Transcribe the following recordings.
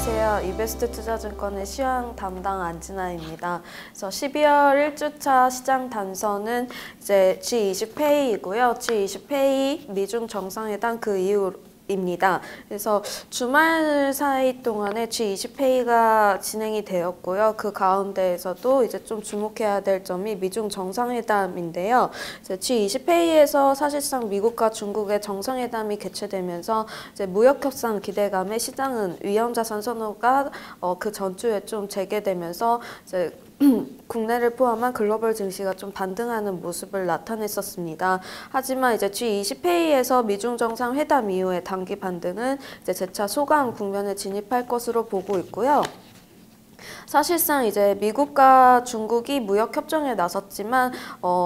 안녕하세요. 이베스트 투자증권의 시황 담당 안진아입니다. 그래서 12월 1주차 시장 단서는 이제 G20회의이고요. G20회의 미중 정상회담 그 이후입니다. 그래서 주말 사이 동안에 G20회의가 진행이 되었고요. 그 가운데에서도 이제 좀 주목해야 될 점이 미중 정상회담인데요. 이제 G20회의에서 사실상 미국과 중국의 정상회담이 개최되면서 이제 무역협상 기대감에 시장은 위험자산 선호가 그 전주에 좀 재개되면서 이제 국내를 포함한 글로벌 증시가 좀 반등하는 모습을 나타냈었습니다. 하지만 이제 G20회의에서 미중 정상회담 이후에 단기 반등은 이제 재차 소강 국면에 진입할 것으로 보고 있고요. 사실상 이제 미국과 중국이 무역 협정에 나섰지만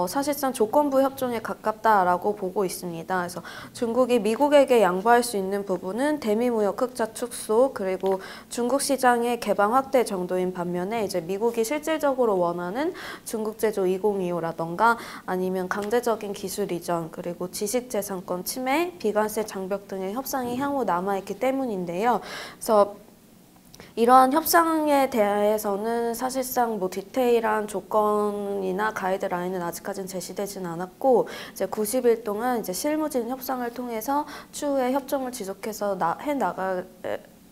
사실상 조건부 협정에 가깝다라고 보고 있습니다. 그래서 중국이 미국에게 양보할 수 있는 부분은 대미 무역 흑자 축소 그리고 중국 시장의 개방 확대 정도인 반면에 이제 미국이 실질적으로 원하는 중국 제조 2025라던가 아니면 강제적인 기술 이전 그리고 지식재산권 침해, 비관세 장벽 등의 협상이 향후 남아있기 때문인데요. 그래서 이러한 협상에 대해서는 사실상 뭐 디테일한 조건이나 가이드라인은 아직까지는 제시되지는 않았고 이제 90일 동안 이제 실무진 협상을 통해서 추후에 협정을 지속해서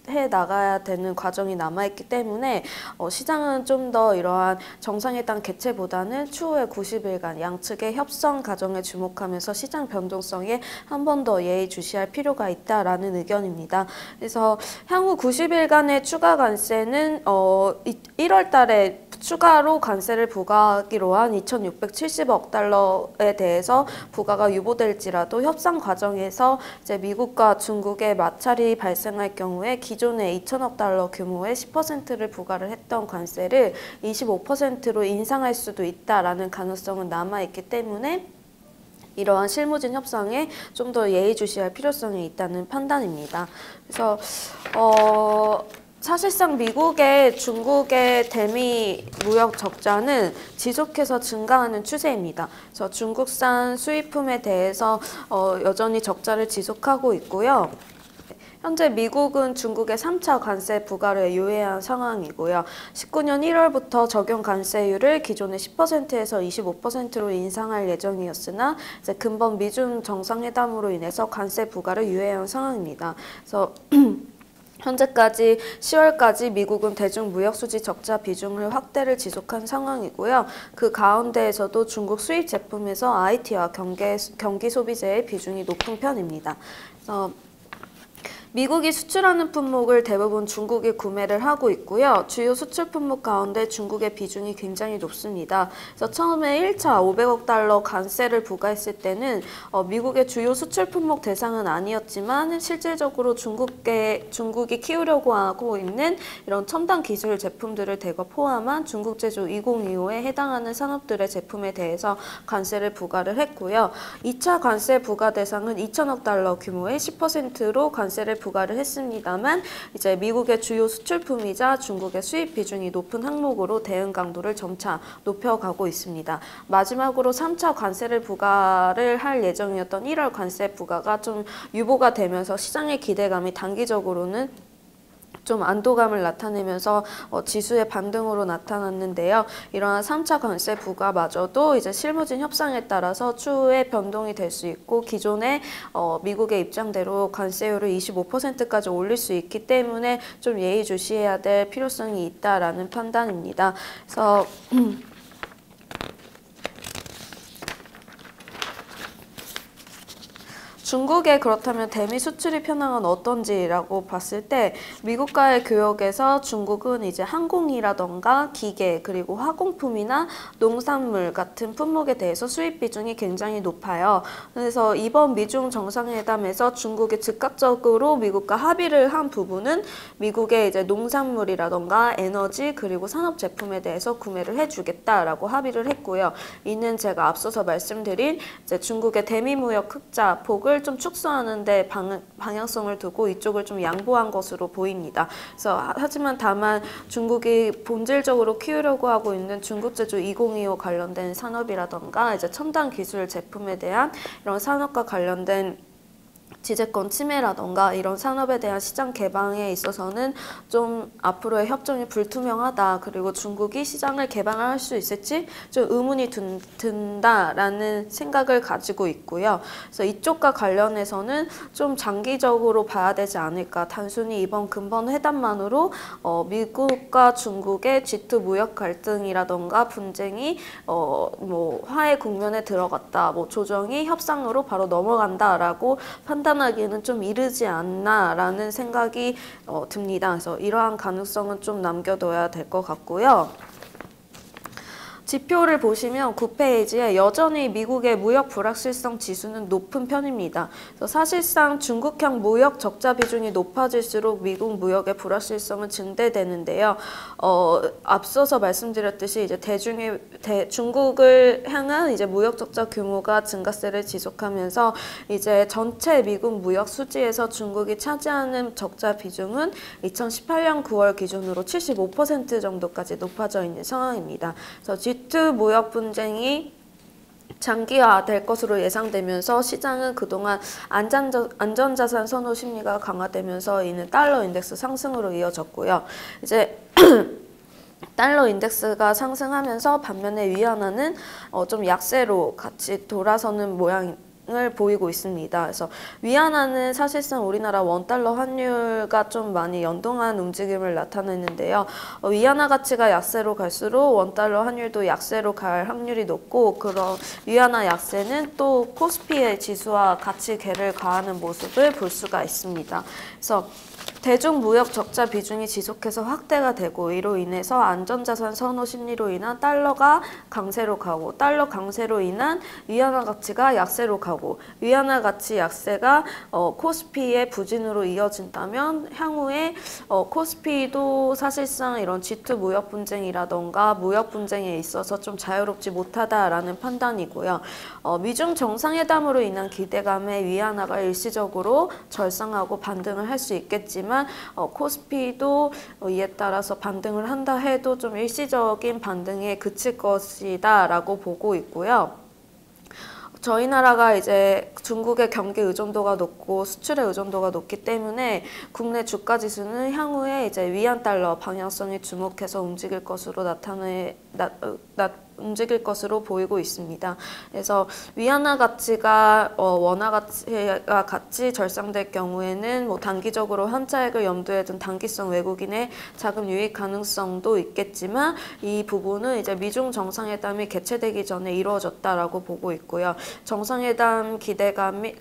해나가야 되는 과정이 남아있기 때문에 시장은 좀 더 이러한 정상회담 개최보다는 추후에 90일간 양측의 협상 과정에 주목하면서 시장 변동성에 한 번 더 예의주시할 필요가 있다라는 의견입니다. 그래서 향후 90일간의 추가 관세는 1월 달에 추가로 관세를 부과하기로 한 2,670억 달러에 대해서 부과가 유보될지라도 협상 과정에서 이제 미국과 중국의 마찰이 발생할 경우에 기존의 2,000억 달러 규모의 10%를 부과를 했던 관세를 25%로 인상할 수도 있다라는 가능성은 남아있기 때문에 이러한 실무진 협상에 좀 더 예의주시할 필요성이 있다는 판단입니다. 그래서 사실상 미국의 중국의 대미 무역 적자는 지속해서 증가하는 추세입니다. 그래서 중국산 수입품에 대해서 여전히 적자를 지속하고 있고요. 현재 미국은 중국의 3차 관세 부과를 유예한 상황이고요. 19년 1월부터 적용 관세율을 기존의 10%에서 25%로 인상할 예정이었으나 이제 근본 미중 정상회담으로 인해서 관세 부과를 유예한 상황입니다. 그래서 현재까지 10월까지 미국은 대중무역수지 적자 비중을 확대를 지속한 상황이고요. 그 가운데에서도 중국 수입 제품에서 IT와 경기 소비재의 비중이 높은 편입니다. 그래서 미국이 수출하는 품목을 대부분 중국이 구매를 하고 있고요. 주요 수출 품목 가운데 중국의 비중이 굉장히 높습니다. 그래서 처음에 1차 500억 달러 관세를 부과했을 때는 미국의 주요 수출 품목 대상은 아니었지만 실질적으로 중국이 키우려고 하고 있는 이런 첨단 기술 제품들을 대거 포함한 중국 제조 2025에 해당하는 산업들의 제품에 대해서 관세를 부과를 했고요. 2차 관세 부과 대상은 2천억 달러 규모의 10%로 관세를 부과를 했습니다만 이제 미국의 주요 수출품이자 중국의 수입 비중이 높은 항목으로 대응 강도를 점차 높여가고 있습니다. 마지막으로 3차 관세를 부과를 할 예정이었던 1월 관세 부과가 좀 유보가 되면서 시장의 기대감이 단기적으로는 좀 안도감을 나타내면서 지수의 반등으로 나타났는데요. 이러한 3차 관세 부과마저도 이제 실무진 협상에 따라서 추후에 변동이 될 수 있고 기존의 미국의 입장대로 관세율을 25%까지 올릴 수 있기 때문에 좀 예의주시해야 될 필요성이 있다라는 판단입니다. 그래서 중국의 그렇다면 대미 수출입 현황은 어떤지라고 봤을 때 미국과의 교역에서 중국은 이제 항공이라던가 기계 그리고 화공품이나 농산물 같은 품목에 대해서 수입 비중이 굉장히 높아요. 그래서 이번 미중 정상회담에서 중국이 즉각적으로 미국과 합의를 한 부분은 미국의 이제 농산물이라던가 에너지 그리고 산업 제품에 대해서 구매를 해주겠다라고 합의를 했고요. 이는 제가 앞서서 말씀드린 이제 중국의 대미 무역 흑자 폭을 좀 축소하는 데 방향성을 두고 이쪽을 좀 양보한 것으로 보입니다. 그래서 하지만 다만 중국이 본질적으로 키우려고 하고 있는 중국 제조 2025 관련된 산업이라던가 이제 첨단 기술 제품에 대한 이런 산업과 관련된 지재권 침해라던가 이런 산업에 대한 시장 개방에 있어서는 좀 앞으로의 협정이 불투명하다. 그리고 중국이 시장을 개방할 수 있을지 좀 의문이 든다라는 생각을 가지고 있고요. 그래서 이쪽과 관련해서는 좀 장기적으로 봐야 되지 않을까. 단순히 이번 근본 회담만으로 미국과 중국의 G2 무역 갈등이라던가 분쟁이 뭐 화해 국면에 들어갔다. 뭐 조정이 협상으로 바로 넘어간다라고 판단하기에는 좀 이르지 않나라는 생각이 듭니다. 그래서 이러한 가능성은 좀 남겨둬야 될 것 같고요. 지표를 보시면 9페이지에 여전히 미국의 무역 불확실성 지수는 높은 편입니다. 그래서 사실상 중국형 무역 적자 비중이 높아질수록 미국 무역의 불확실성은 증대되는데요. 앞서서 말씀드렸듯이 이제 중국을 향한 이제 무역 적자 규모가 증가세를 지속하면서 이제 전체 미국 무역 수지에서 중국이 차지하는 적자 비중은 2018년 9월 기준으로 75% 정도까지 높아져 있는 상황입니다. 그래서 G2 무역 분쟁이 장기화될 것으로 예상되면서 시장은 그동안 안전자산 선호 심리가 강화되면서 이는 달러 인덱스 상승으로 이어졌고요. 이제 달러 인덱스가 상승하면서 반면에 위안화는 좀 약세로 같이 돌아서는 모양을 보이고 있습니다. 그래서 위안화는 사실상 우리나라 원달러 환율과 좀 많이 연동한 움직임을 나타내는데요. 위안화 가치가 약세로 갈수록 원달러 환율도 약세로 갈 확률이 높고, 그런 위안화 약세는 또 코스피의 지수와 같이 궤를 가하는 모습을 볼 수가 있습니다. 그래서 대중 무역 적자 비중이 지속해서 확대가 되고, 이로 인해서 안전자산 선호 심리로 인한 달러가 강세로 가고, 달러 강세로 인한 위안화 가치가 약세로 가고, 위안화 가치 약세가 코스피의 부진으로 이어진다면 향후에 코스피도 사실상 이런 G2 무역 분쟁이라던가 무역 분쟁에 있어서 좀 자유롭지 못하다라는 판단이고요. 미중 정상회담으로 인한 기대감에 위안화가 일시적으로 절상하고 반등을 할 수 있겠지만, 코스피도 이에 따라서 반등을 한다 해도 좀 일시적인 반등에 그칠 것이다 라고 보고 있고요. 저희 나라가 이제 중국의 경기 의존도가 높고 수출의 의존도가 높기 때문에 국내 주가 지수는 향후에 이제 위안 달러 방향성에 주목해서 움직일 것으로 움직일 것으로 보이고 있습니다. 그래서 위안화 가치가 원화 가치가 같이 절상될 경우에는 뭐 단기적으로 환차익을 염두에 둔 단기성 외국인의 자금 유입 가능성도 있겠지만, 이 부분은 이제 미중 정상회담이 개최되기 전에 이루어졌다라고 보고 있고요. 정상회담 기대감이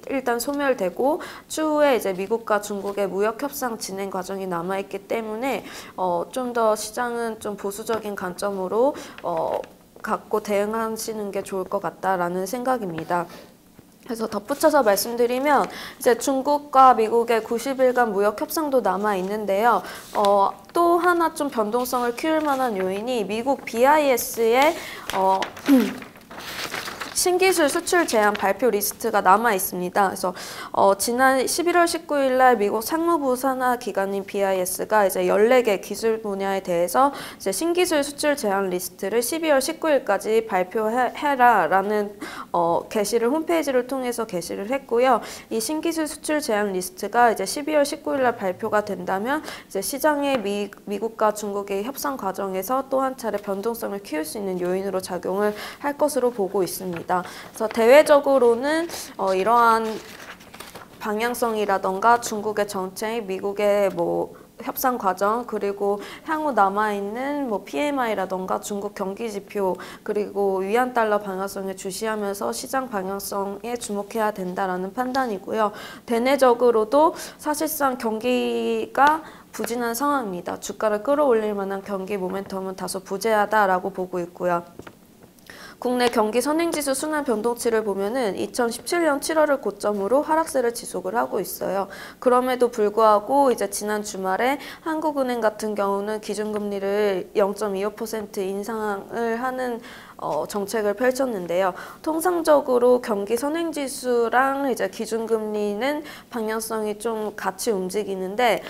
일단 소멸되고 추후에 이제 미국과 중국의 무역 협상 진행 과정이 남아 있기 때문에 좀 더 시장은 좀 보수적인 관점으로 갖고 대응하시는 게 좋을 것 같다라는 생각입니다. 그래서 덧붙여서 말씀드리면 이제 중국과 미국의 90일간 무역 협상도 남아 있는데요. 또 하나 좀 변동성을 키울 만한 요인이 미국 BIS의 신기술 수출 제한 발표 리스트가 남아 있습니다. 그래서 지난 11월 19일 날 미국 상무부 산하 기관인 BIS가 이제 14개 기술 분야에 대해서 이제 신기술 수출 제한 리스트를 12월 19일까지 발표해라라는 게시를 홈페이지를 통해서 게시를 했고요. 이 신기술 수출 제한 리스트가 이제 12월 19일 날 발표가 된다면 이제 시장의 미국과 중국의 협상 과정에서 또 한 차례 변동성을 키울 수 있는 요인으로 작용을 할 것으로 보고 있습니다. 그래서 대외적으로는 이러한 방향성이라던가 중국의 정책, 미국의 뭐 협상 과정, 그리고 향후 남아있는 뭐 PMI라던가 중국 경기 지표, 그리고 위안 달러 방향성에 주시하면서 시장 방향성에 주목해야 된다라는 판단이고요. 대내적으로도 사실상 경기가 부진한 상황입니다. 주가를 끌어올릴 만한 경기 모멘텀은 다소 부재하다라고 보고 있고요. 국내 경기 선행지수 순환 변동치를 보면은 2017년 7월을 고점으로 하락세를 지속을 하고 있어요. 그럼에도 불구하고 이제 지난 주말에 한국은행 같은 경우는 기준금리를 0.25% 인상을 하는 정책을 펼쳤는데요. 통상적으로 경기 선행지수랑 이제 기준금리는 방향성이 좀 같이 움직이는데,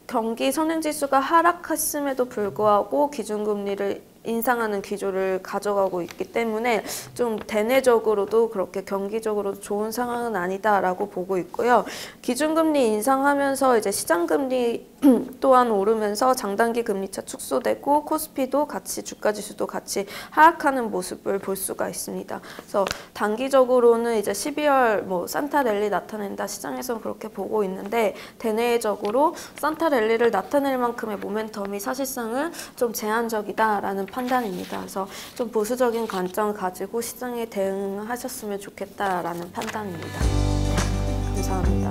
경기 선행지수가 하락했음에도 불구하고 기준금리를 인상하는 기조를 가져가고 있기 때문에 좀 대내적으로도 그렇게 경기적으로 좋은 상황은 아니다라고 보고 있고요. 기준금리 인상하면서 이제 시장금리 또한 오르면서 장단기 금리차 축소되고 코스피도 같이 주가지수도 같이 하락하는 모습을 볼 수가 있습니다. 그래서 단기적으로는 이제 12월 뭐 산타랠리 나타낸다 시장에서는 그렇게 보고 있는데 대내적으로 산타랠리를 나타낼 만큼의 모멘텀이 사실상은 좀 제한적이다라는 판단입니다. 그래서 좀 보수적인 관점을 가지고 시장에 대응하셨으면 좋겠다라는 판단입니다. 감사합니다.